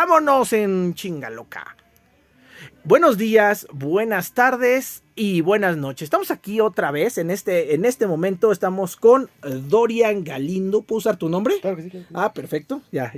vámonos en chinga loca. Buenos días, buenas tardes y buenas noches. Estamos aquí otra vez. En este momento estamos con Dorian Galindo. ¿Puedo usar tu nombre? Claro que sí, claro que sí. Ah, perfecto. Ya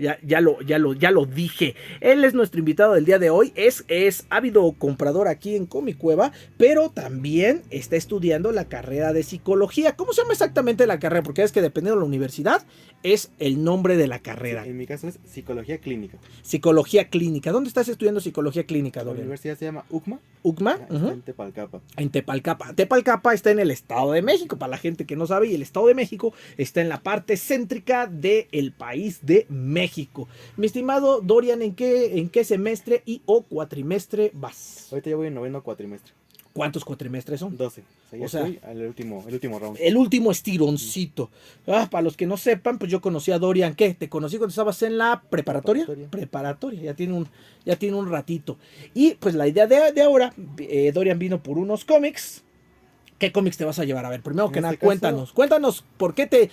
lo dije. Él es nuestro invitado del día de hoy. Es ávido comprador aquí en Comic Cueva, pero también está estudiando la carrera de psicología. ¿Cómo se llama exactamente la carrera? Porque es que dependiendo de la universidad es el nombre de la carrera. Sí, en mi caso es psicología clínica. Psicología clínica. ¿Dónde estás estudiando psicología clínica, La Dorian? universidad se llama UCMA. ¿UCMA? Está en Tepalcapa. En Tepalcapa. Tepalcapa está en el Estado de México, para la gente que no sabe, y el Estado de México está en la parte céntrica del país de México. Mi estimado Dorian, ¿en qué semestre y o cuatrimestre vas? Ahorita ya voy en noveno cuatrimestre. ¿Cuántos cuatrimestres son? 12. O sea, estoy al último round. El último estironcito. Para los que no sepan, pues yo conocí a Dorian, ¿qué? Te conocí cuando estabas en la preparatoria. Preparatoria, ya tiene un ratito. Y pues la idea de ahora, Dorian vino por unos cómics. ¿Qué cómics te vas a llevar? A ver, primero que nada, cuéntanos por qué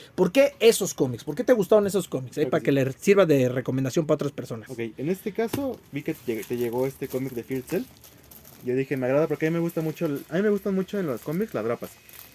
esos cómics, por qué te gustaron esos cómics, para que le sirva de recomendación para otras personas. Ok, en este caso vi que te llegó este cómic de Fear Itself. Yo dije, me agrada porque a mí me gustan mucho en los cómics las grapas.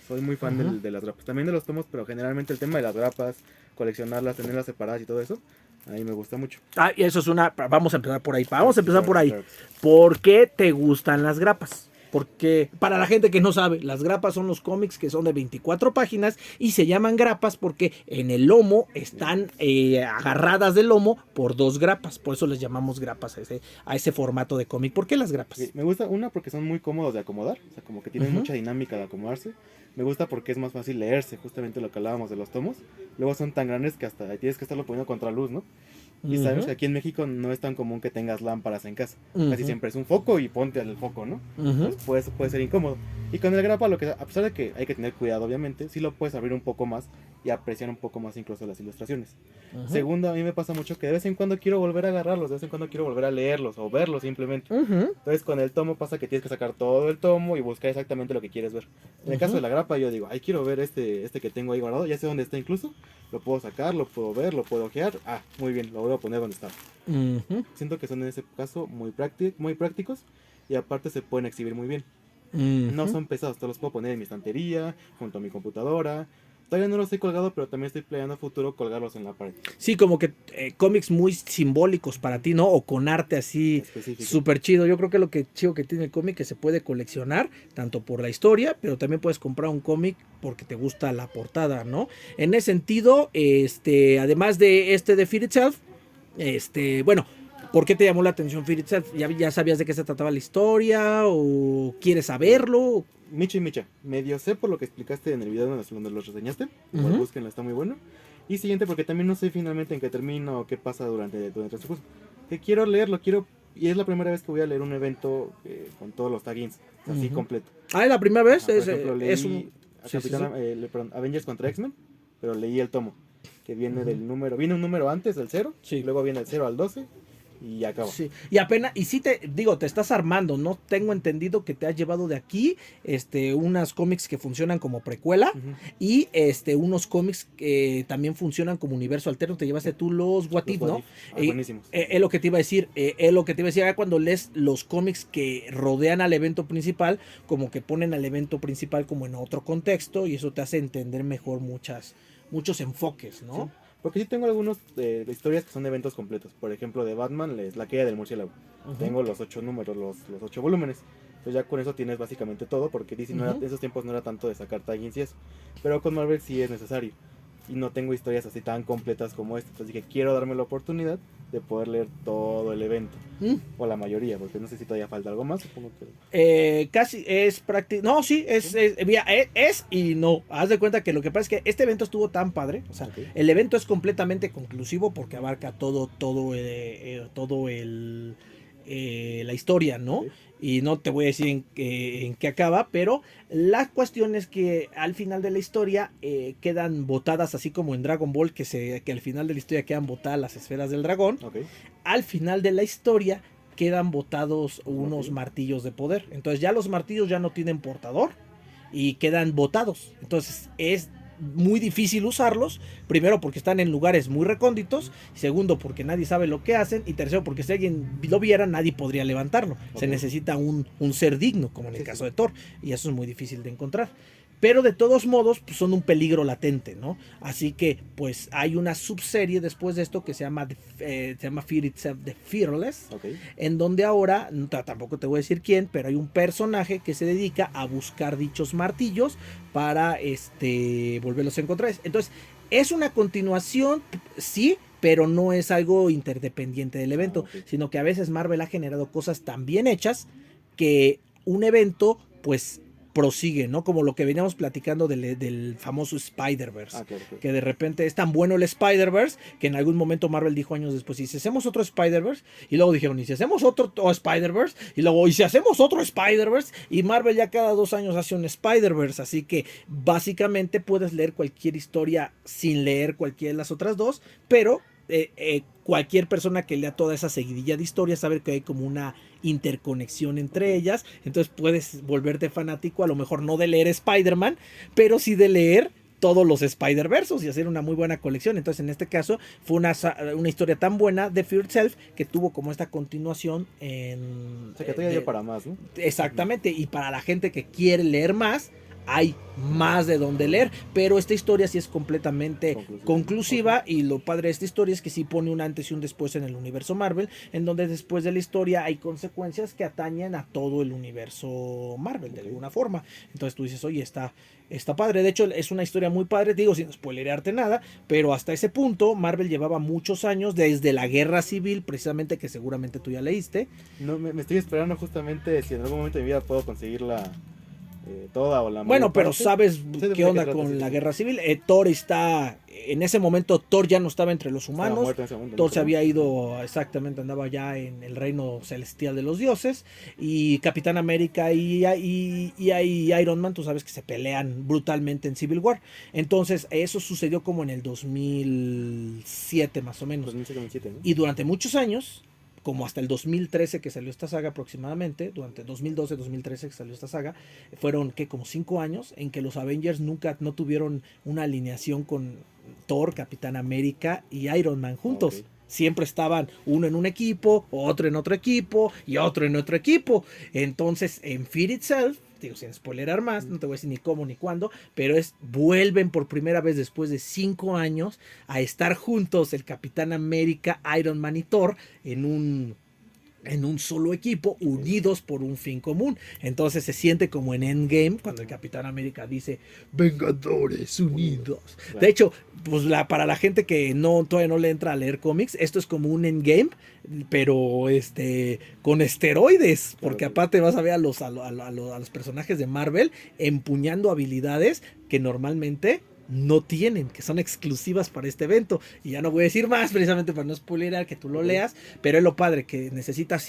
Soy muy fan de las grapas. También de los tomos, pero generalmente el tema de las grapas, coleccionarlas, tenerlas separadas y todo eso, a mí me gusta mucho. Y eso es vamos a empezar por ahí. Vamos a empezar por ahí. Claro. ¿Por qué te gustan las grapas? Porque para la gente que no sabe, las grapas son los cómics que son de 24 páginas y se llaman grapas porque en el lomo están agarradas del lomo por 2 grapas. Por eso les llamamos grapas a ese formato de cómic. ¿Por qué las grapas? Me gusta una porque son muy cómodos de acomodar, o sea, como que tienen mucha dinámica de acomodarse. Me gusta porque es más fácil leerse, justamente lo que hablábamos de los tomos. Luego son tan grandes que hasta tienes que estarlo poniendo contra luz, ¿no? Y sabes que aquí en México no es tan común que tengas lámparas en casa. Casi siempre es un foco y ponte al foco, ¿no? Pues puede ser incómodo. Y con el grapa, a pesar de que hay que tener cuidado, obviamente, sí lo puedes abrir un poco más y apreciar un poco más incluso las ilustraciones. Segundo, a mí me pasa mucho que de vez en cuando quiero volver a agarrarlos, de vez en cuando quiero volver a leerlos o verlos simplemente. Entonces con el tomo pasa que tienes que sacar todo el tomo y buscar exactamente lo que quieres ver. En el caso de la grapa, yo digo, quiero ver este que tengo ahí guardado, ya sé dónde está incluso. Lo puedo sacar, lo puedo ver, lo puedo ojear. Muy bien, lo voy a poner donde está. Siento que son en ese caso muy prácticos y aparte se pueden exhibir muy bien. No son pesados, te los puedo poner en mi estantería, junto a mi computadora. Todavía no los he colgado, pero también estoy planeando a futuro colgarlos en la pared. Sí, como que cómics muy simbólicos para ti, ¿no? O con arte así súper chido. Yo creo que lo que chido que tiene el cómic es que se puede coleccionar, tanto por la historia, pero también puedes comprar un cómic porque te gusta la portada, ¿no? En ese sentido, además de de Fear Itself, bueno, ¿por qué te llamó la atención Fear Itself? ¿Ya sabías de qué se trataba la historia o quieres saberlo? Micha y Micha, medio sé por lo que explicaste en el video donde los reseñaste. Igual búsquenlo, está muy bueno. Y siguiente, porque también no sé finalmente en qué termina o qué pasa durante el curso. Que quiero leerlo, y es la primera vez que voy a leer un evento con todos los tag-ins, así completo. ¿Es la primera vez? Por ejemplo, leí Avengers contra X-Men, pero leí el tomo, que viene viene un número antes del 0, luego viene el 0 al 12. Y acaba. Sí. Y apenas, y sí te estás armando, ¿no? Tengo entendido que te has llevado de aquí unas cómics que funcionan como precuela y unos cómics que también funcionan como universo alterno. Te llevaste tú los What If, ¿no? Buenísimos. Es lo que te iba a decir. Cuando lees los cómics que rodean al evento principal, como que ponen al evento principal como en otro contexto y eso te hace entender mejor muchos enfoques, ¿no? Sí. Porque sí tengo algunos de historias que son de eventos completos. Por ejemplo, de Batman, La caída del murciélago. Tengo los 8 números, los 8 volúmenes. Entonces ya con eso tienes básicamente todo, porque DC en esos tiempos no era tanto de sacar taggings y eso. Pero con Marvel sí es necesario. Y no tengo historias así tan completas como esta. Entonces dije, quiero darme la oportunidad de poder leer todo el evento. O la mayoría, porque no sé si todavía falta algo más. Supongo que... casi es práctico. No, sí, es y no. Haz de cuenta que lo que pasa es que este evento estuvo tan padre. O sea, el evento es completamente conclusivo porque abarca la historia, ¿no? Y no te voy a decir en qué acaba, pero la cuestión es que al final de la historia quedan botadas, así como en Dragon Ball, que al final de la historia quedan botadas las esferas del dragón. Al final de la historia quedan botados unos martillos de poder. Entonces ya los martillos ya no tienen portador y quedan botados. Entonces es muy difícil usarlos, primero porque están en lugares muy recónditos, segundo porque nadie sabe lo que hacen, y tercero porque si alguien lo viera nadie podría levantarlo. Okay. Se necesita un ser digno, como en el caso de Thor, y eso es muy difícil de encontrar. Pero de todos modos pues son un peligro latente, ¿no? Así que pues hay una subserie después de esto que se llama Fear Itself, The Fearless, okay. En donde ahora, tampoco te voy a decir quién, pero hay un personaje que se dedica a buscar dichos martillos para volverlos a encontrar. Entonces es una continuación, sí, pero no es algo interdependiente del evento, okay. Sino que a veces Marvel ha generado cosas tan bien hechas que un evento pues prosigue, ¿no? Como lo que veníamos platicando del famoso Spider-Verse, okay. Que de repente es tan bueno el Spider-Verse que en algún momento Marvel dijo años después, ¿y si hacemos otro Spider-Verse? Y luego dijeron, ¿y si hacemos otro Spider-Verse? Y luego, ¿y si hacemos otro Spider-Verse? Y Marvel ya cada 2 años hace un Spider-Verse, así que básicamente puedes leer cualquier historia sin leer cualquiera de las otras dos, pero cualquier persona que lea toda esa seguidilla de historias sabe que hay como una interconexión entre ellas, entonces puedes volverte fanático, a lo mejor no de leer Spider-Man, pero sí de leer todos los Spider-Versos y hacer una muy buena colección. Entonces en este caso fue una historia tan buena de Fear Itself que tuvo como esta continuación en... O sea, que todavía para más, ¿no? Exactamente, y para la gente que quiere leer más, hay más de donde leer, pero esta historia sí es completamente conclusiva, y lo padre de esta historia es que sí pone un antes y un después en el universo Marvel, en donde después de la historia hay consecuencias que atañen a todo el universo Marvel de alguna forma. Entonces tú dices, oye, está padre. De hecho es una historia muy padre, digo sin spoilerearte nada, pero hasta ese punto Marvel llevaba muchos años, desde la Guerra Civil precisamente, que seguramente tú ya leíste. No, me estoy esperando justamente si en algún momento de mi vida puedo conseguirla toda o la bueno, pero parte. ¿Sabes qué onda con la Guerra Civil? Thor está, en ese momento Thor ya no estaba entre los humanos, Thor se había ido, exactamente, andaba ya en el reino celestial de los dioses, y Capitán América y Iron Man, tú sabes que se pelean brutalmente en Civil War. Entonces eso sucedió como en el 2007 más o menos, 2007, ¿no? Y durante muchos años, como hasta el 2013 que salió esta saga aproximadamente, durante 2012-2013 que salió esta saga, fueron como 5 años en que los Avengers no tuvieron una alineación con Thor, Capitán América y Iron Man juntos. Okay. Siempre estaban uno en un equipo, otro en otro equipo y otro en otro equipo. Entonces en Fear Itself, digo, sin spoilerar más, no te voy a decir ni cómo ni cuándo, pero vuelven por primera vez después de 5 años a estar juntos el Capitán América, Iron Man y Thor en un solo equipo, unidos por un fin común. Entonces se siente como en Endgame, cuando el Capitán América dice Vengadores unidos. Claro. De hecho, pues para la gente que todavía no le entra a leer cómics, esto es como un Endgame, pero con esteroides, porque aparte vas a ver a los personajes de Marvel empuñando habilidades que normalmente no tienen, que son exclusivas para este evento. Y ya no voy a decir más, precisamente para no spoilerar, que tú lo leas, pero es lo padre, que necesitas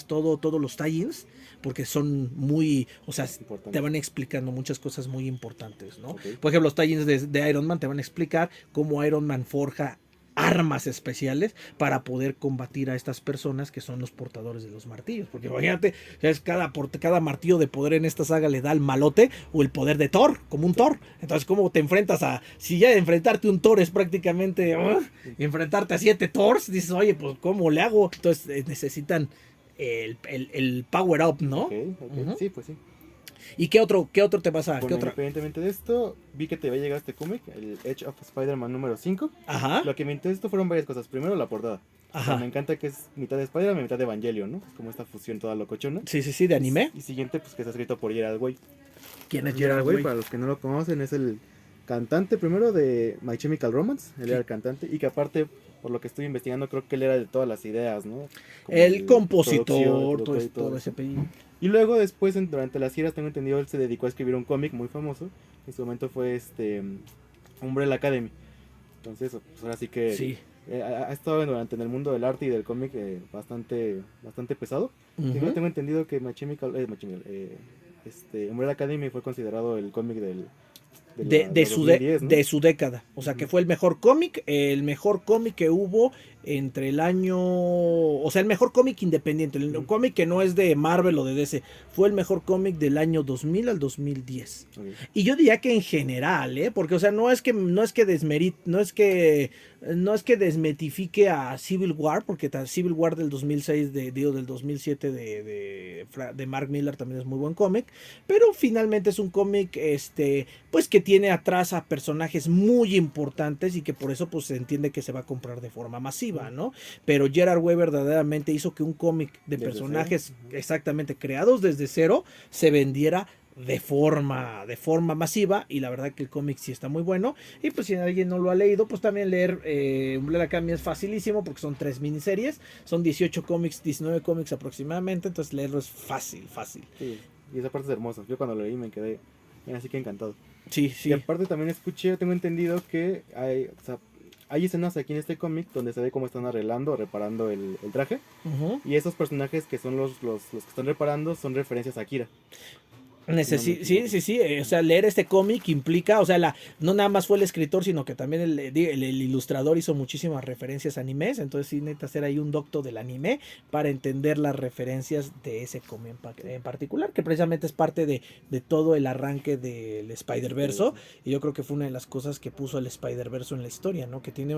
todos los tie-ins, porque son muy, o sea, te van explicando muchas cosas muy importantes, ¿no? Okay. Por ejemplo, los tie-ins de Iron Man te van a explicar cómo Iron Man forja armas especiales para poder combatir a estas personas que son los portadores de los martillos, porque imagínate, cada martillo de poder en esta saga le da al malote o el poder de Thor, como un Thor. Entonces, ¿cómo te enfrentas si ya enfrentarte a un Thor es prácticamente enfrentarte a 7 Thors? Dices, oye, pues ¿cómo le hago? Entonces necesitan el power up, ¿no? Okay. Sí, pues sí. ¿Y qué otro te pasa? Bueno, independientemente de esto, vi que te había llegado este cómic, el Edge of Spider-Man número 5. Ajá. Lo que me interesó fueron varias cosas. Primero, la portada. Ajá. O sea, me encanta que es mitad de Spider-Man y mitad de Evangelion, ¿no? Es como esta fusión toda locochona. Sí, de anime. Y siguiente, pues que está escrito por Gerard Way. ¿Quién es Gerard Way? Para los que no lo conocen, es el cantante primero de My Chemical Romance. Él era el cantante, y que aparte, por lo que estoy investigando, creo que él era de todas las ideas, ¿no? Como el compositor, todo ese apellido. Y luego después, durante las giras, tengo entendido, él se dedicó a escribir un cómic muy famoso. En su momento fue Umbrella Academy. Entonces, pues ahora sí que sí. Ha estado en el mundo del arte y del cómic bastante pesado. Uh-huh. Tengo entendido que Umbrella Academy fue considerado el cómic de su década. O sea, que fue el mejor cómic que hubo entre el año, o sea, el mejor cómic independiente, el cómic que no es de Marvel o de DC, fue el mejor cómic del año 2000 al 2010. Okay. Y yo diría que en general, porque o sea, no es que desmetifique a Civil War, porque Civil War del 2006 del 2007 de Mark Millar también es muy buen cómic, pero finalmente es un cómic pues que tiene atrás a personajes muy importantes y que por eso pues se entiende que se va a comprar de forma masiva, ¿no? Pero Gerard Way verdaderamente hizo que un cómic de personajes exactamente creados desde cero se vendiera de forma masiva, y la verdad que el cómic sí está muy bueno. Y pues si alguien no lo ha leído, pues también leer Umbrella Academy es facilísimo, porque son 3 miniseries, son 18 cómics, 19 cómics aproximadamente, entonces leerlo es fácil. Sí, y esa parte es hermosa. Yo cuando lo leí me quedé así que encantado. Sí. Y aparte también tengo entendido que hay escenas aquí en este cómic donde se ve cómo están arreglando o reparando el traje. Y esos personajes que son los que están reparando son referencias a Akira. Sí. O sea, leer este cómic implica, o sea, no nada más fue el escritor, sino que también el ilustrador hizo muchísimas referencias a animes. Entonces sí necesita hacer ahí un docto del anime para entender las referencias de ese cómic en particular, que precisamente es parte de todo el arranque del Spider-Verse. Y yo creo que fue una de las cosas que puso el Spider-Verse en la historia, ¿no? Que tiene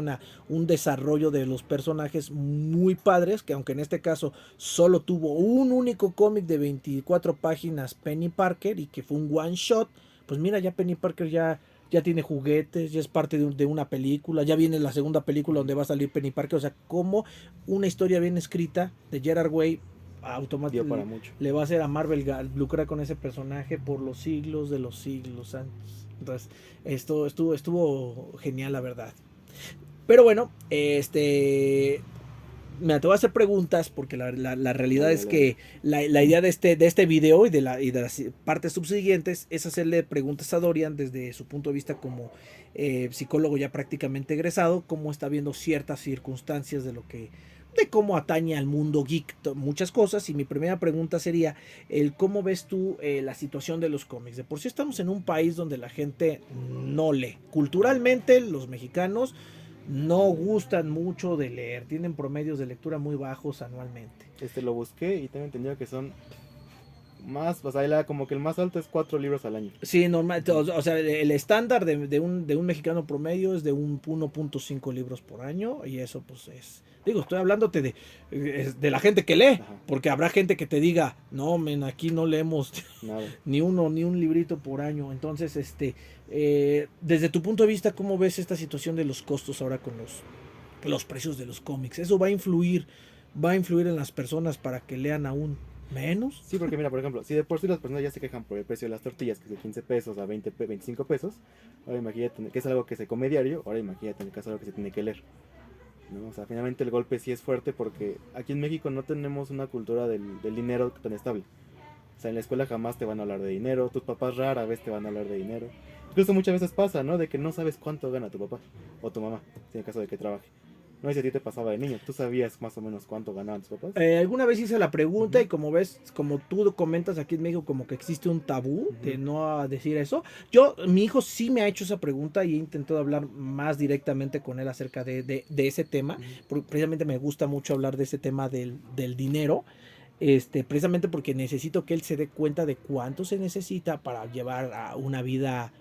un desarrollo de los personajes muy padres, que aunque en este caso solo tuvo un único cómic de 24 páginas, Penny Parker, y que fue un one shot, pues mira, ya Penny Parker ya tiene juguetes, ya es parte de una película, ya viene la segunda película donde va a salir Penny Parker. O sea, como una historia bien escrita de Gerard Way automáticamente le va a hacer a Marvel lucrar con ese personaje por los siglos de los siglos. Entonces, esto estuvo genial, la verdad. Pero bueno, Mira, te voy a hacer preguntas porque la realidad es que la idea de este video y de las partes subsiguientes es hacerle preguntas a Dorian desde su punto de vista como psicólogo ya prácticamente egresado, cómo está viendo ciertas circunstancias de cómo atañe al mundo geek muchas cosas. Y mi primera pregunta sería cómo ves tú la situación de los cómics. De por sí estamos en un país donde la gente no lee. Culturalmente los mexicanos no gustan mucho de leer, tienen promedios de lectura muy bajos anualmente. Lo busqué y tengo entendido que son más, o sea, como que el más alto es 4 libros al año. Sí, normal, o sea, el estándar de un mexicano promedio es de 1.5 libros por año, y eso pues estoy hablándote de la gente que lee. Ajá. Porque habrá gente que te diga, no, aquí no leemos ni un librito por año. Entonces, desde tu punto de vista, ¿cómo ves esta situación de los costos ahora con los precios de los cómics? ¿Eso va a influir en las personas para que lean aún menos? Sí, porque mira, por ejemplo, si de por sí las personas ya se quejan por el precio de las tortillas, que es de 15 pesos a 25 pesos, ahora imagínate que es algo que se come diario, ahora imagínate en el caso de algo que se tiene que leer, ¿no? O sea, finalmente el golpe sí es fuerte, porque aquí en México no tenemos una cultura del dinero tan estable. O sea, en la escuela jamás te van a hablar de dinero, tus papás rara vez te van a hablar de dinero. Incluso muchas veces pasa, ¿no? De que no sabes cuánto gana tu papá o tu mamá, en el caso de que trabaje. No sé si a ti te pasaba de niño, ¿tú sabías más o menos cuánto ganaban tus papás? Alguna vez hice la pregunta, y como ves, como tú comentas aquí en México, como que existe un tabú de no decir eso. Mi hijo sí me ha hecho esa pregunta y he intentado hablar más directamente con él acerca de ese tema, porque precisamente me gusta mucho hablar de ese tema del dinero. Precisamente porque necesito que él se dé cuenta de cuánto se necesita para llevar a una vida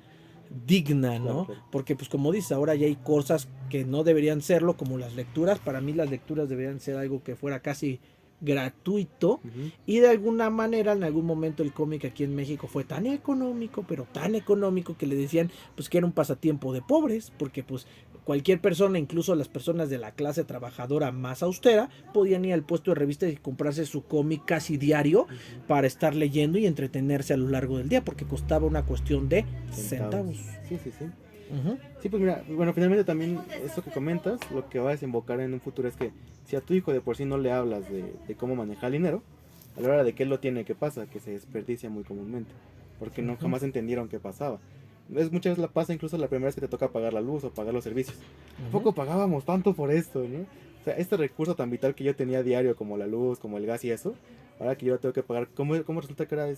digna, ¿no? Claro. Porque pues como dices, ahora ya hay cosas que no deberían serlo, como las lecturas. Para mí las lecturas deberían ser algo que fuera casi gratuito, y de alguna manera en algún momento el cómic aquí en México fue tan económico, pero tan económico, que le decían pues que era un pasatiempo de pobres, porque pues cualquier persona, incluso las personas de la clase trabajadora más austera, podían ir al puesto de revistas y comprarse su cómic casi diario para estar leyendo y entretenerse a lo largo del día, porque costaba una cuestión de centavos. Sí. Sí, pues mira, bueno, finalmente también esto que comentas, lo que va a desembocar en un futuro es que si a tu hijo de por sí no le hablas de cómo manejar el dinero, a la hora de que él lo tiene, ¿qué pasa? Que se desperdicia muy comúnmente, porque no jamás entendieron qué pasaba. Muchas veces pasa incluso la primera vez que te toca pagar la luz o pagar los servicios. Tampoco pagábamos tanto por esto, ¿no? O sea, este recurso tan vital que yo tenía diario, como la luz, como el gas y eso, ahora que yo lo tengo que pagar, ¿cómo resulta que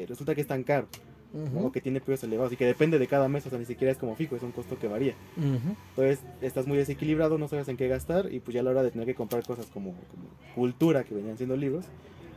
resulta que es tan caro? ¿no? O que tiene precios elevados y que depende de cada mes, o sea, ni siquiera es como fijo, es un costo que varía. Entonces estás muy desequilibrado, no sabes en qué gastar y pues ya a la hora de tener que comprar cosas como cultura, que venían siendo libros,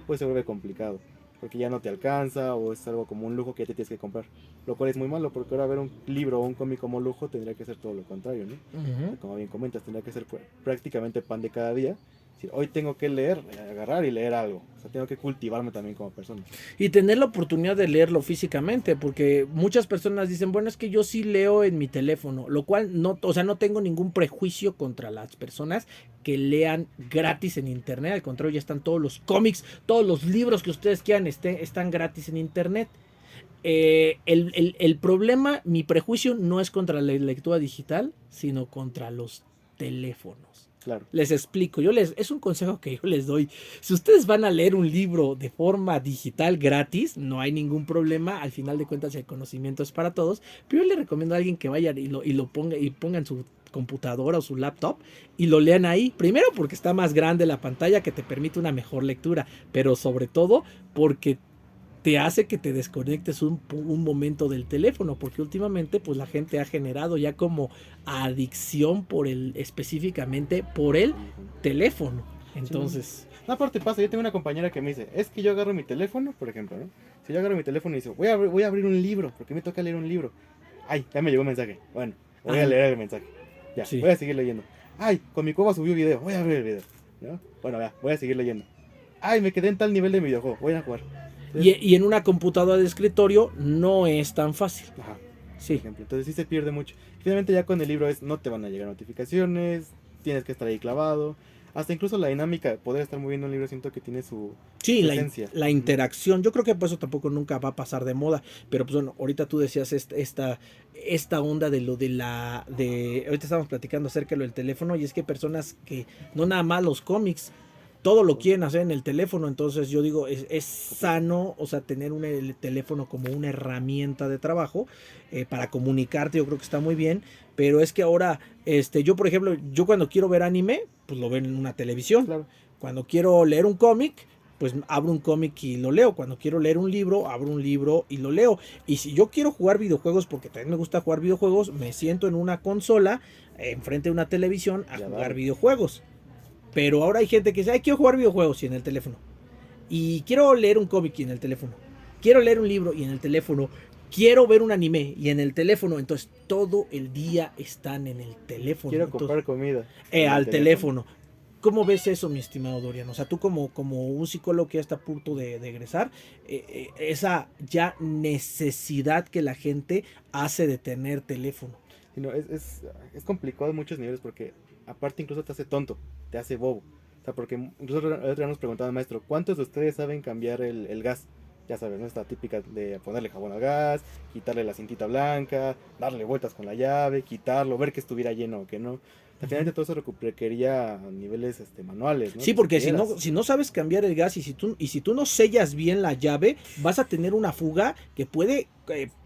pues se vuelve complicado, porque ya no te alcanza o es algo como un lujo que ya te tienes que comprar, lo cual es muy malo, porque ahora ver un libro o un cómic como lujo tendría que ser todo lo contrario, ¿no? O sea, como bien comentas, tendría que ser prácticamente pan de cada día. Si hoy tengo que leer, agarrar y leer algo, o sea, tengo que cultivarme también como persona. Y tener la oportunidad de leerlo físicamente, porque muchas personas dicen, bueno, es que yo sí leo en mi teléfono, lo cual no, o sea, no tengo ningún prejuicio contra las personas que lean gratis en internet, al contrario, ya están todos los cómics, todos los libros que ustedes quieran están gratis en internet. El problema, mi prejuicio no es contra la lectura digital, sino contra los teléfonos. Claro. Les explico, es un consejo que yo les doy. Si ustedes van a leer un libro de forma digital gratis, no hay ningún problema. Al final de cuentas, el conocimiento es para todos. Pero yo les recomiendo a alguien que vaya y lo ponga en su computadora o su laptop y lo lean ahí. Primero porque está más grande la pantalla, que te permite una mejor lectura, pero sobre todo porque te hace que te desconectes un momento del teléfono, porque últimamente pues la gente ha generado ya como adicción específicamente por el teléfono. Entonces, no, aparte pasa, yo tengo una compañera que me dice, es que yo agarro mi teléfono, por ejemplo, ¿no? Si yo agarro mi teléfono y digo, voy a abrir un libro, porque me toca leer un libro. Ay, ya me llegó un mensaje. Bueno, voy a leer el mensaje. Ya, sí. Voy a seguir leyendo. Ay, con mi cueva subió video, voy a abrir el video, ¿no? Bueno, ya, voy a seguir leyendo. Ay, me quedé en tal nivel de videojuego, voy a jugar. Y en una computadora de escritorio no es tan fácil. Ajá. Sí. Por ejemplo, entonces sí se pierde mucho. Finalmente ya con el libro no te van a llegar notificaciones, tienes que estar ahí clavado. Hasta incluso la dinámica de poder estar moviendo un libro siento que tiene su esencia. La interacción. Yo creo que por eso tampoco nunca va a pasar de moda. Pero pues bueno, ahorita tú decías esta onda de lo de ahorita estamos platicando acerca de lo del teléfono, y es que personas que no nada más los cómics, todo lo quieren hacer en el teléfono. Entonces yo digo, es sano, o sea, tener el teléfono como una herramienta de trabajo para comunicarte. Yo creo que está muy bien, pero es que ahora yo por ejemplo, yo cuando quiero ver anime, pues lo veo en una televisión. Claro. Cuando quiero leer un cómic, pues abro un cómic y lo leo. Cuando quiero leer un libro, abro un libro y lo leo. Y si yo quiero jugar videojuegos, porque también me gusta jugar videojuegos, me siento en una consola enfrente de una televisión a jugar videojuegos. Pero ahora hay gente que dice, ay, quiero jugar videojuegos y en el teléfono. Y quiero leer un cómic y en el teléfono. Quiero leer un libro y en el teléfono. Quiero ver un anime y en el teléfono. Entonces todo el día están en el teléfono. Quiero comprar comida. Al teléfono. ¿Cómo ves eso, mi estimado Dorian? O sea, tú como un psicólogo que ya está a punto de egresar, esa ya necesidad que la gente hace de tener teléfono. No, es complicado en muchos niveles, porque aparte incluso te hace tonto, te hace bobo. O sea, porque incluso el otro día nos preguntaba, maestro, ¿cuántos de ustedes saben cambiar el gas? Ya sabes, ¿no? Esta típica de ponerle jabón al gas, quitarle la cintita blanca, darle vueltas con la llave, quitarlo, ver que estuviera lleno o que no. Al final de todo eso requeriría niveles manuales, ¿no? Sí, porque si no sabes cambiar el gas y si tú no sellas bien la llave, vas a tener una fuga que puede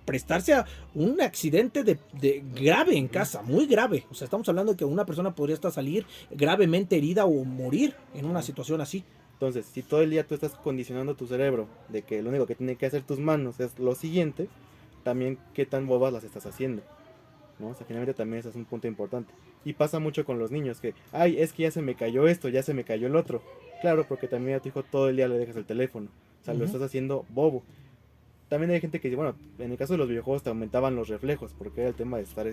prestarse a un accidente de grave en casa, muy grave. O sea, estamos hablando de que una persona podría hasta salir gravemente herida o morir en una situación así. Entonces, si todo el día tú estás condicionando tu cerebro de que lo único que tiene que hacer tus manos es lo siguiente, también qué tan bobas las estás haciendo, ¿no? O sea, finalmente también ese es un punto importante. Y pasa mucho con los niños que, ay, es que ya se me cayó esto, ya se me cayó el otro. Claro, porque también a tu hijo todo el día le dejas el teléfono. O sea, lo estás haciendo bobo. También hay gente que dice, bueno, en el caso de los videojuegos te aumentaban los reflejos, porque era el tema de estar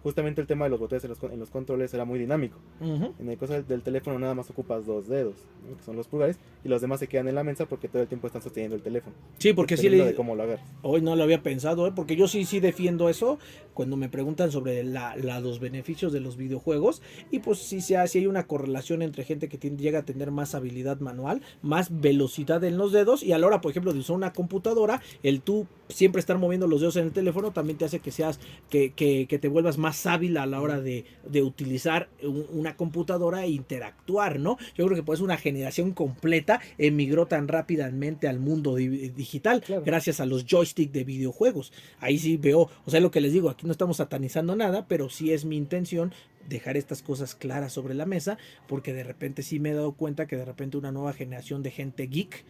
justamente el tema de los botones en los controles era muy dinámico. En el caso del teléfono nada más ocupas 2 dedos, ¿no? Que son los pulgares, y los demás se quedan en la mesa porque todo el tiempo están sosteniendo el teléfono. Sí, porque sí de cómo lo agarras. Hoy no lo había pensado, porque yo sí defiendo eso cuando me preguntan sobre los beneficios de los videojuegos. Y pues sí hay una correlación entre gente que llega a tener más habilidad manual, más velocidad en los dedos, y a la hora, por ejemplo, de usar una computadora, el tú siempre estar moviendo los dedos en el teléfono también te hace que seas que te vuelvas más hábil a la hora de utilizar una computadora e interactuar, ¿no? Yo creo que pues una generación completa emigró tan rápidamente al mundo digital, claro, gracias a los joysticks de videojuegos. Ahí sí veo, o sea, lo que les digo, aquí no estamos satanizando nada, pero sí es mi intención dejar estas cosas claras sobre la mesa, porque de repente sí me he dado cuenta que de repente una nueva generación de gente geek,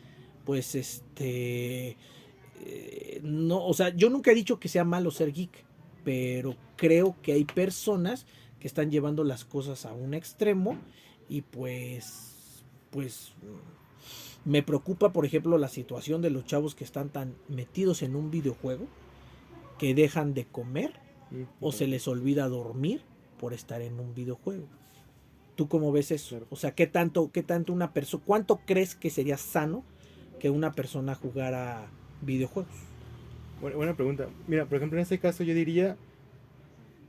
pues no, o sea, yo nunca he dicho que sea malo ser geek, pero creo que hay personas que están llevando las cosas a un extremo y pues me preocupa, por ejemplo, la situación de los chavos que están tan metidos en un videojuego que dejan de comer o se les olvida dormir por estar en un videojuego. ¿Tú cómo ves eso? Claro. O sea, ¿qué tanto una persona, cuánto crees que sería sano que una persona jugara videojuegos? Buena pregunta. Mira, por ejemplo, en este caso yo diría,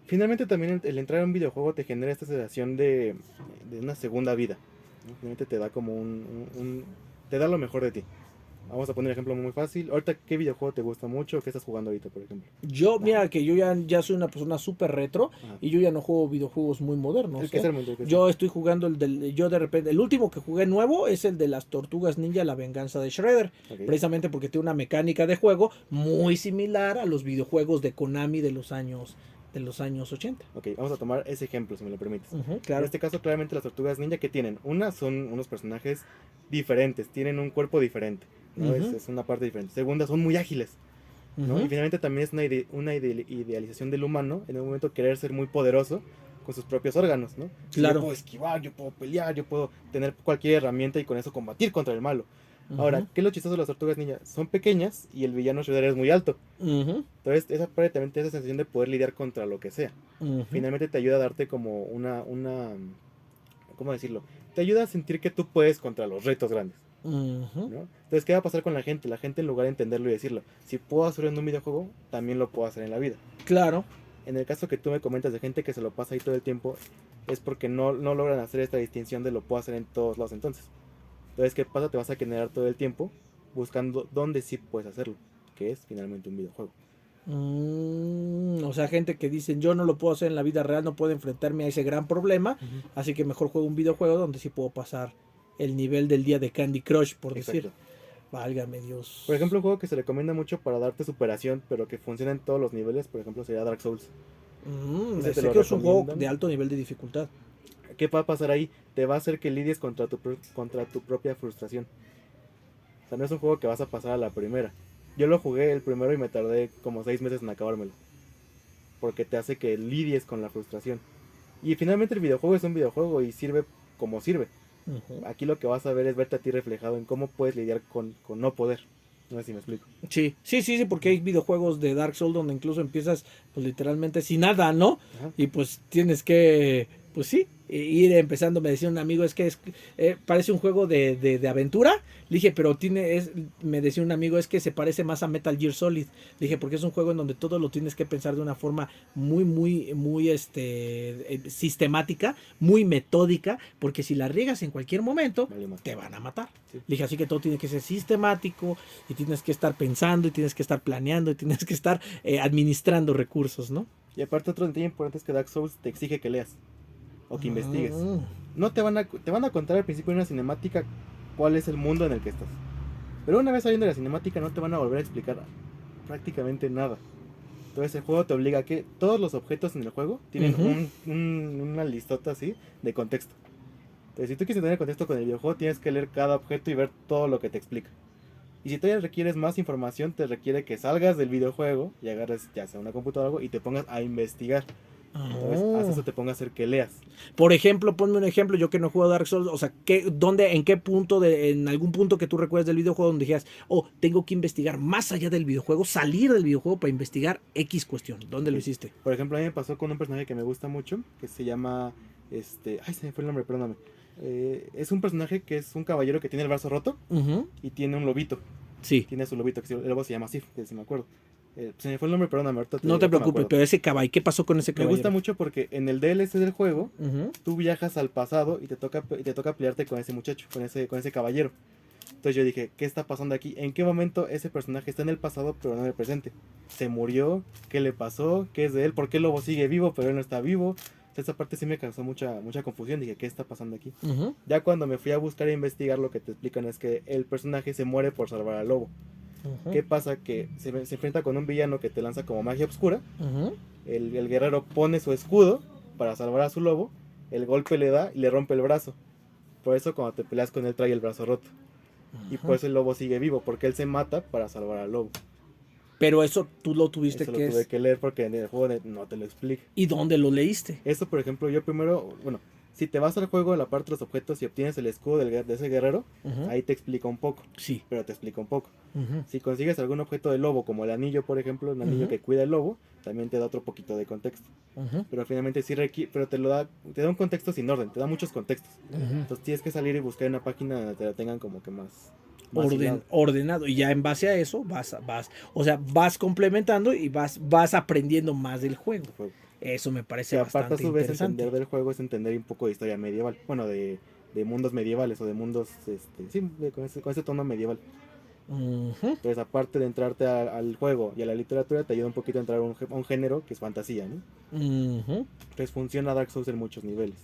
finalmente también el entrar a un videojuego te genera esta sensación de una segunda vida, ¿no? Finalmente te da como te da lo mejor de ti. Vamos a poner un ejemplo muy fácil. Ahorita, ¿qué videojuego te gusta mucho? ¿Qué estás jugando ahorita, por ejemplo? Yo, mira, que yo ya soy una persona súper retro. Ajá. Y yo ya no juego videojuegos muy modernos. El que sea el momento, el que Yo sea. estoy jugando yo de repente, el último que jugué nuevo es el de las Tortugas Ninja, La Venganza de Shredder. Ok. Precisamente porque tiene una mecánica de juego muy similar a los videojuegos de Konami de los años 80. Ok, vamos a tomar ese ejemplo, si me lo permites. En Claro. este caso, claramente las tortugas ninja que tienen, son unos personajes diferentes, tienen un cuerpo diferente, ¿no? Es una parte diferente. Segunda, son muy ágiles, ¿no? Y finalmente también es una idealización del humano, en un momento querer ser muy poderoso con sus propios órganos, ¿no? Claro. Yo puedo esquivar, yo puedo pelear, yo puedo tener cualquier herramienta y con eso combatir contra el malo. Ahora, ¿qué es lo chistoso de las tortugas ninja? Son pequeñas y el villano Shredder es muy alto. Entonces, esa parte también te da esa sensación de poder lidiar contra lo que sea. Finalmente te ayuda a darte como ¿cómo decirlo? Te ayuda a sentir que tú puedes contra los retos grandes, ¿no? Entonces, ¿qué va a pasar con la gente? La gente, en lugar de entenderlo y decirlo, si puedo hacerlo en un videojuego, también lo puedo hacer en la vida. Claro. En el caso que tú me comentas de gente que se lo pasa ahí todo el tiempo, es porque no logran hacer esta distinción de lo puedo hacer en todos lados entonces. Entonces, ¿qué pasa? Te vas a generar todo el tiempo buscando dónde sí puedes hacerlo, que es finalmente un videojuego. O sea, gente que dicen yo no lo puedo hacer en la vida real, no puedo enfrentarme a ese gran problema, así que mejor juego un videojuego donde sí puedo pasar el nivel del día de Candy Crush, por Exacto. decir. Válgame Dios. Por ejemplo, un juego que se recomienda mucho para darte superación, pero que funciona en todos los niveles, por ejemplo, sería Dark Souls. Sé que es un juego de alto nivel de dificultad. ¿Qué va a pasar ahí? Te va a hacer que lidies contra tu propia frustración. O sea, no es un juego que vas a pasar a la primera. Yo lo jugué el primero y me tardé como 6 meses en acabármelo. Porque te hace que lidies con la frustración. Y finalmente el videojuego es un videojuego y sirve como sirve. Aquí lo que vas a ver es verte a ti reflejado en cómo puedes lidiar con no poder. No sé si me explico. Sí, porque hay videojuegos de Dark Souls donde incluso empiezas pues literalmente sin nada, ¿no? Ajá. Y pues tienes que, pues sí, ir empezando. Me decía un amigo, parece un juego de aventura. Le dije, pero me decía un amigo, es que se parece más a Metal Gear Solid. Le dije, porque es un juego en donde todo lo tienes que pensar de una forma muy sistemática, muy metódica, porque si la riegas en cualquier momento, te van a matar. Sí. Le dije, así que todo tiene que ser sistemático y tienes que estar pensando y tienes que estar planeando y tienes que estar administrando recursos, ¿no? Y aparte otro detalle importante es que Dark Souls te exige que leas o que investigues. No te van a contar al principio de una cinemática cuál es el mundo en el que estás. Pero una vez saliendo de la cinemática no te van a volver a explicar prácticamente nada. Entonces el juego te obliga a que todos los objetos en el juego tienen una listota así de contexto. Entonces si tú quieres tener contexto con el videojuego tienes que leer cada objeto y ver todo lo que te explica. Y si todavía requieres más información, te requiere que salgas del videojuego y agarres ya sea una computadora o algo y te pongas a investigar. Entonces, eso te ponga a hacer que leas. Por ejemplo, ponme un ejemplo, yo que no juego Dark Souls, o sea, en qué punto, en algún punto que tú recuerdes del videojuego donde dijeras, tengo que investigar más allá del videojuego, salir del videojuego para investigar X cuestión. ¿Dónde lo hiciste? Por ejemplo, a mí me pasó con un personaje que me gusta mucho, que se llama, ay, se me fue el nombre, perdóname. Es un personaje que es un caballero que tiene el brazo roto y tiene un lobito. Sí. Tiene su lobito, que el lobo se llama Sif, que si me acuerdo. Se me fue el nombre, perdóname, ahorita no te preocupes, pero ese caballo, ¿qué pasó con ese caballero? Me gusta mucho porque en el DLC del juego, tú viajas al pasado y te toca pelearte con ese muchacho, con ese caballero. Entonces yo dije, ¿qué está pasando aquí? ¿En qué momento ese personaje está en el pasado pero no en el presente? ¿Se murió? ¿Qué le pasó? ¿Qué es de él? ¿Por qué el lobo sigue vivo pero él no está vivo? Esa parte sí me causó mucha confusión. Dije, ¿qué está pasando aquí? Ya cuando me fui a buscar e investigar, lo que te explican es que el personaje se muere por salvar al lobo. ¿Qué pasa? Que se enfrenta con un villano que te lanza como magia oscura. El guerrero pone su escudo para salvar a su lobo. El golpe le da y le rompe el brazo. Por eso cuando te peleas con él trae el brazo roto. Y por eso el lobo sigue vivo, porque él se mata para salvar al lobo. Pero eso tú lo tuviste Eso lo tuve que leer porque en el juego no te lo explica. ¿Y dónde lo leíste? Eso, por ejemplo, yo primero, bueno, si te vas al juego, a la parte de los objetos y obtienes el escudo de ese guerrero, ahí te explica un poco. Sí. Pero te explica un poco. Si consigues algún objeto de lobo, como el anillo, por ejemplo, un anillo que cuida el lobo, también te da otro poquito de contexto. Pero finalmente sí requiere, pero te da un contexto sin orden, te da muchos contextos. Entonces tienes que salir y buscar en una página donde te la tengan como que más ordenado, y ya en base a eso vas complementando y vas aprendiendo más del juego. Eso me parece bastante aparte a su vez interesante. entender del juego es entender un poco de historia medieval, bueno, de mundos medievales o de mundos, sí, con ese tono medieval. Entonces, aparte de entrarte al juego y a la literatura, te ayuda un poquito a entrar a un género que es fantasía, ¿no? Entonces funciona Dark Souls en muchos niveles.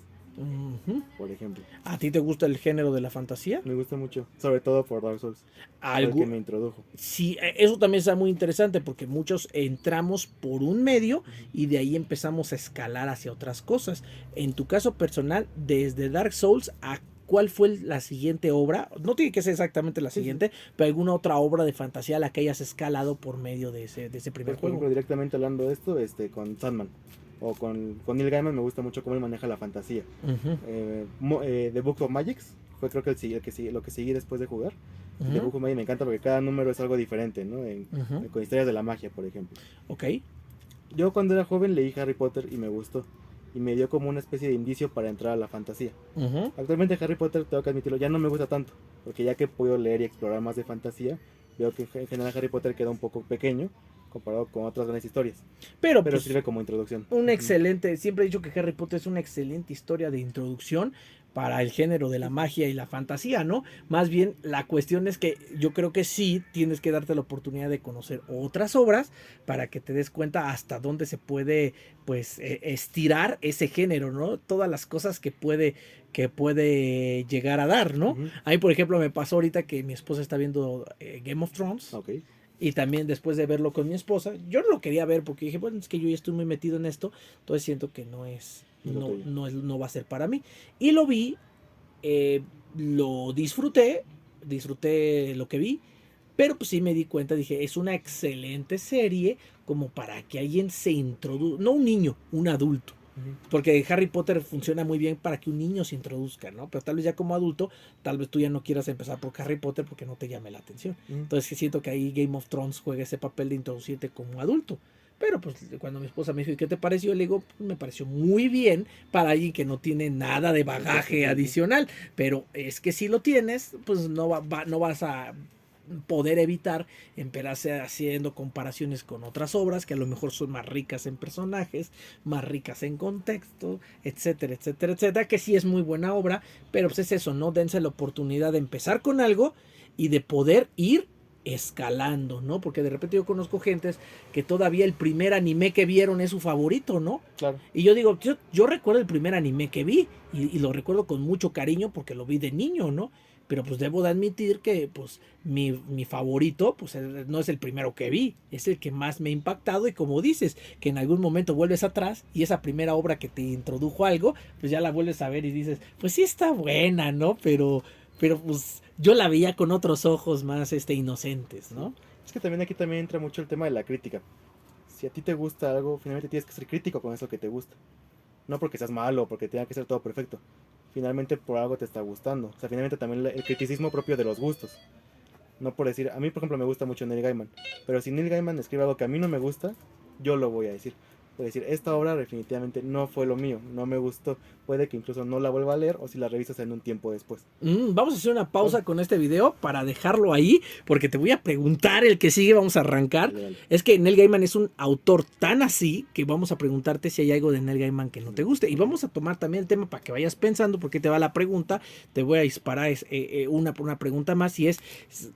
Por ejemplo. ¿A ti te gusta el género de la fantasía? Me gusta mucho, sobre todo por Dark Souls. Fue que me introdujo. Sí, eso también está muy interesante porque muchos entramos por un medio y de ahí empezamos a escalar hacia otras cosas. En tu caso personal, desde Dark Souls a ¿cuál fue la siguiente obra? No tiene que ser exactamente la siguiente, pero alguna otra obra de fantasía a la que hayas escalado por medio de ese primer juego. Por ejemplo, directamente hablando de esto, con Sandman. O con Neil Gaiman me gusta mucho cómo él maneja la fantasía. The Book of Magic fue creo que lo que seguí después de jugar. The Book of Magic me encanta porque cada número es algo diferente, ¿no? Con historias de la magia, por ejemplo. Ok. Yo cuando era joven leí Harry Potter y me gustó. Y me dio como una especie de indicio para entrar a la fantasía. Actualmente Harry Potter, tengo que admitirlo, ya no me gusta tanto. Porque ya que puedo leer y explorar más de fantasía, veo que en general Harry Potter queda un poco pequeño comparado con otras grandes historias. Pero pues, sirve como introducción. Siempre he dicho que Harry Potter es una excelente historia de introducción para el género de la magia y la fantasía, ¿no? Más bien la cuestión es que yo creo que sí tienes que darte la oportunidad de conocer otras obras para que te des cuenta hasta dónde se puede, pues, estirar ese género, ¿no? Todas las cosas que puede llegar a dar, ¿no? A mí, por ejemplo, me pasó ahorita que mi esposa está viendo Game of Thrones. Okay. Y también después de verlo con mi esposa, yo no lo quería ver porque dije, bueno, es que yo ya estoy muy metido en esto, entonces siento que no va a ser para mí. Y lo vi, lo disfruté lo que vi, pero pues sí me di cuenta, dije, es una excelente serie como para que alguien se introduzca, no un niño, un adulto. Porque Harry Potter funciona muy bien para que un niño se introduzca, ¿no? Pero tal vez ya como adulto, tal vez tú ya no quieras empezar por Harry Potter porque no te llame la atención. Entonces siento que ahí Game of Thrones juega ese papel de introducirte como adulto. Pero pues cuando mi esposa me dijo, ¿y qué te pareció? Le digo, me pareció muy bien para alguien que no tiene nada de bagaje adicional. Pero es que si lo tienes, pues no vas a poder evitar empezarse haciendo comparaciones con otras obras que a lo mejor son más ricas en personajes, más ricas en contexto, etcétera, etcétera, etcétera, que sí es muy buena obra, pero pues es eso, ¿no? Dense la oportunidad de empezar con algo y de poder ir escalando, ¿no? Porque de repente yo conozco gentes que todavía el primer anime que vieron es su favorito, ¿no? Claro. Y yo digo, yo recuerdo el primer anime que vi y lo recuerdo con mucho cariño porque lo vi de niño, ¿no? Pero pues debo de admitir que pues mi favorito pues no es el primero que vi, es el que más me ha impactado y como dices, que en algún momento vuelves atrás y esa primera obra que te introdujo algo, pues ya la vuelves a ver y dices, pues sí está buena, ¿no? Pero pues yo la veía con otros ojos más inocentes, ¿no? Es que también aquí entra mucho el tema de la crítica. Si a ti te gusta algo, finalmente tienes que ser crítico con eso que te gusta. No porque seas malo o porque tenga que ser todo perfecto. Finalmente por algo te está gustando. O sea, finalmente también el criticismo propio de los gustos. No por decir, a mí por ejemplo me gusta mucho Neil Gaiman. Pero si Neil Gaiman escribe algo que a mí no me gusta, yo lo voy a decir. Voy a decir, esta obra definitivamente no fue lo mío, no me gustó. Puede que incluso no la vuelva a leer o si la revisas en un tiempo después. Vamos a hacer una pausa con este video para dejarlo ahí, porque te voy a preguntar el que sigue, vamos a arrancar. Dale. Es que Neil Gaiman es un autor tan así que vamos a preguntarte si hay algo de Neil Gaiman que no te guste. Y vamos a tomar también el tema para que vayas pensando, porque te va la pregunta. Te voy a disparar una pregunta más y es,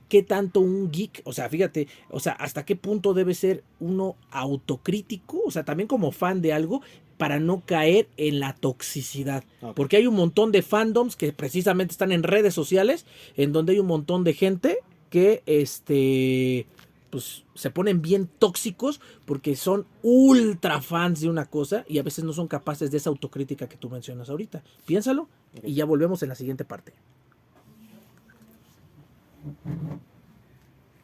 ¿qué tanto un geek? O sea, fíjate, o sea, ¿hasta qué punto debe ser uno autocrítico? O sea, también como fan de algo, para no caer en la toxicidad. Okay. Porque hay un montón de fandoms que precisamente están en redes sociales, en donde hay un montón de gente que pues se ponen bien tóxicos porque son ultra fans de una cosa y a veces no son capaces de esa autocrítica que tú mencionas ahorita. Piénsalo y ya volvemos en la siguiente parte.